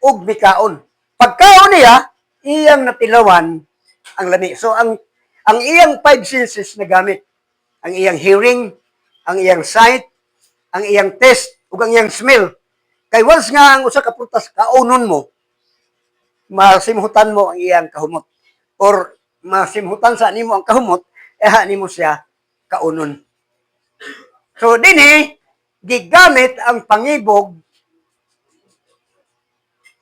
ug mikaon. Pagkaon niya, iyang natilawan ang lami. So ang iyang five senses na gamit, ang iyang hearing, ang iyang sight, ang iyang taste, ug ang iyang smell. Kay once nga ang usa ka prutas kaunon mo, masimhutan mo ang iyang kahumot. Or masimhutan sa nimo ang kahumot, nimo siya kaunon. So dinhi gigamit ang pangibog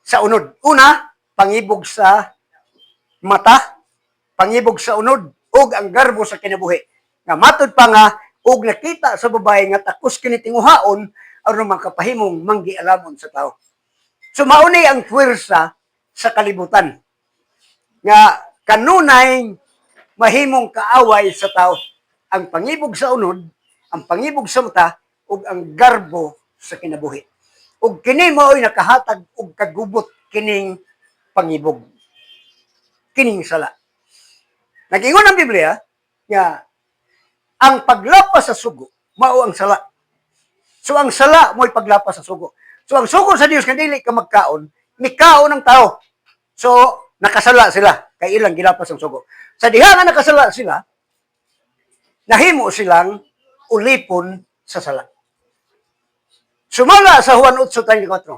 sa unod. Una, pangibog sa mata, pangibog sa unod, ug ang garbo sa kinabuhi. Nga matod pa nga, ug nakita sa babae nga takos kini tinguhaon aron makapahimong manggialamon sa tao. So mauni ang puwersa sa kalibutan. Nga kanunay mahimong kaaway sa tao. Ang pangibog sa unod, ang pangibog sa mata, ug ang garbo sa kinabuhi. Ug kini mao'y nakahatag og kagubot kining pangibog. Kining sala. Nag-ingon ang Biblia nga ang paglapas sa sugo mao ang sala. So ang sala mo'y paglapas sa sugo. So ang sugo sa Dios nga dili ka magkaon, mikaon ang tao. So nakasala sila kay ilang gilapas ang sugo. Sa diha nga nakasala sila, nahimo silang ulipon sa sala. Sumala sa Juan 8:34.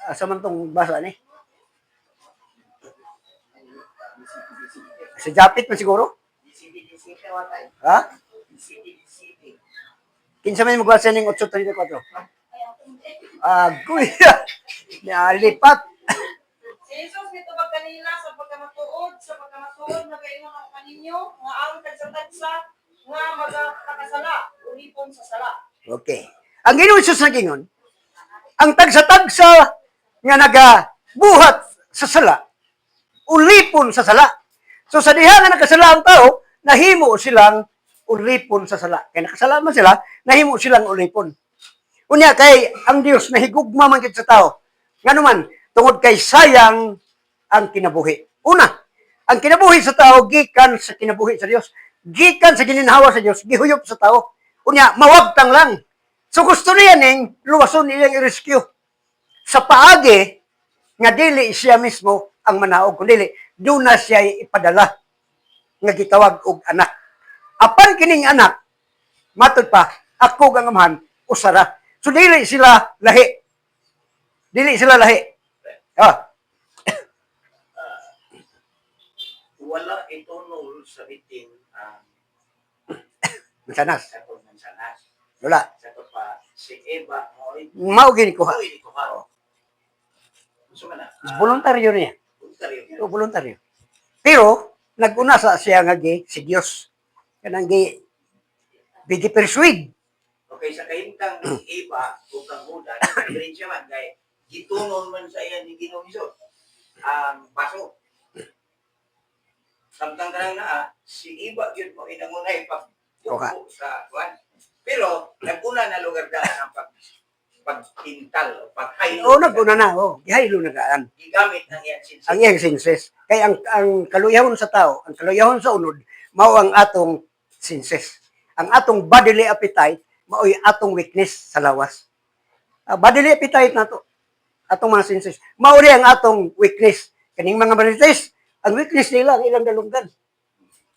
Asa man tong basa ni? Sa Japit man siguro? Ha? Kinsa man magbasa ning 8:34? Kuya. Nalipat. Si Jesus nito ba kanila sa pagkamatuod nagaingon ako kaninyo nga aron tagsa-tagsa nga magpakasala ulipon sa sala. Okay. Ang Ginoong Hesus nagingon, ang tagsa-tagsa nga nagabuhat sa sala, ulipon sa sala. So sa diha nga nakasala ang tao, nahimo silang ulipon sa sala. Kaya nakasala man sila, nahimo silang ulipon. Unya kay ang Dios nahigugma man gid sa tao. Nganuman, tungod kay sayang ang kinabuhi. Una, ang kinabuhi sa tao gikan sa kinabuhi sa Dios. Gikan sa gininhawa sa Dios, gihuyop sa tao. Unya, mawagtang lang. So gusto niya ning luwason niyang i-rescue. Sa paagi, nga dili siya mismo ang manaog, kundi doon na siya ipadala nga gitawag og anak. Apan kining anak, matod pa, ako ang amahan, usara. So dili sila lahi. Dili sila lahi. Wala ito nul sa bitin ang Mansanas. sa mansanas. Wala. Sa pa si Eva mo'y Mao gini kuha. So mana? Voluntaryo niya. Voluntaryo. Voluntaryo. Pero naguna sa siya nga si Dios. Kanang persuade. Okay, sa kahintang ni Eva o kang Buddha, rin siya man kay gitunon man sa iya ni Ginoong Hesus ang baso. Samtang kanang naa, si Eva yun mo inangunay pag sa kuan. Pero naguna na lugar daan ang pagtintal, paghaylo. Naguna na. Gihaylo na gaan. Gigamit ang iyang sinsis. Ang iyang senses. Kaya ang kaluyahon sa tao, ang kaluyahon sa unod, mao ang atong senses. Ang atong bodily appetite, mao'y atong weakness sa lawas. Bodily appetite na to. Atong mga senses. Maori ang atong weakness. Kining mga marites, ang weakness nila, ang ilang dalunggan.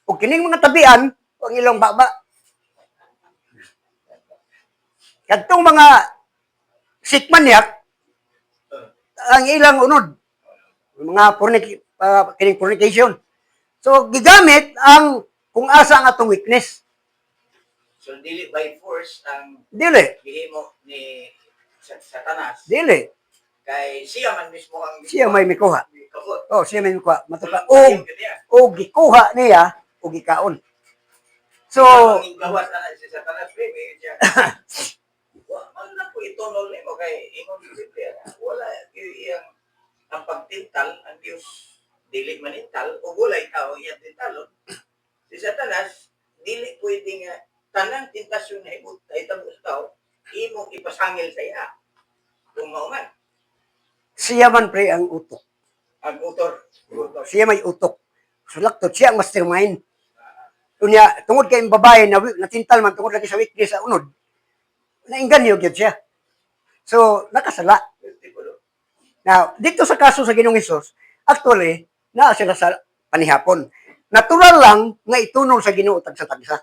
O kining mga tabian, ang ilang baba. Kadtong mga sikmanyak, ang ilang unod. Mga kining fornication. So, gigamit ang kung asa ang atong weakness. So, dili by force ang Dili. gihimo ni Satanas. Dili. Kay siya man mismo ang Siya may mikuha. kabot. Siya may mikuha. Matuka. O O gikuha niya, o gikaon. So, ang gawas na si Satanas, baby, siya. Ano po ito nol mo kay ingon sa Biblia. Wala iyang ang pagtintal, ang Diyos dili manintal, o wala ikaw iyang tintalon. Si Satanas, dili pwedeng tanang tentasyon na itabo sa tao, imong ipasangil sa iya. Kung mauman. siya man pre ang utok. Ang utor. Siya may utok. Sulaktot, siya ang mastermind. Unya, tungod kay babae na natintal man, tungod lagi sa weakness sa unod, nainganyo gyud siya. So, nakasala. Now, dito sa kaso sa Ginoong Hesus, actually, naa sila sa panihapon. Natural lang nga itunol sa Ginoo tagsa-tagsa.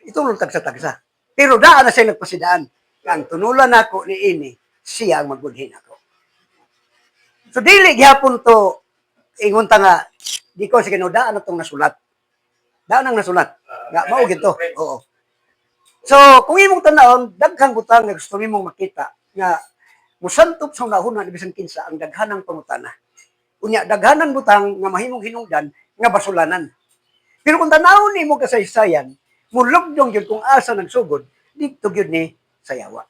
Itunol tagsa-tagsa. Pero daan na sila nagpasidaan. Ang tunulan nako ni ini, siya ang magbudhin ako. So, dili gihapon to, ingon ta nga, di ko sa Ginoo, daan na itong nasulat. Daan ang nasulat. Nga, mao gito. Oo. So, kung imong tanawon, daghang butang nga gusto nimong makita nga musantop sa unahon na bisan kinsa ang daghanang pangutana. Unya daghanang butang nga mahimong hinungdan nga basulanan. Pero kung tanawon nimo kasaysayan, mulugdong gyud kung asa nagsugod, dito gyud ni sayawa.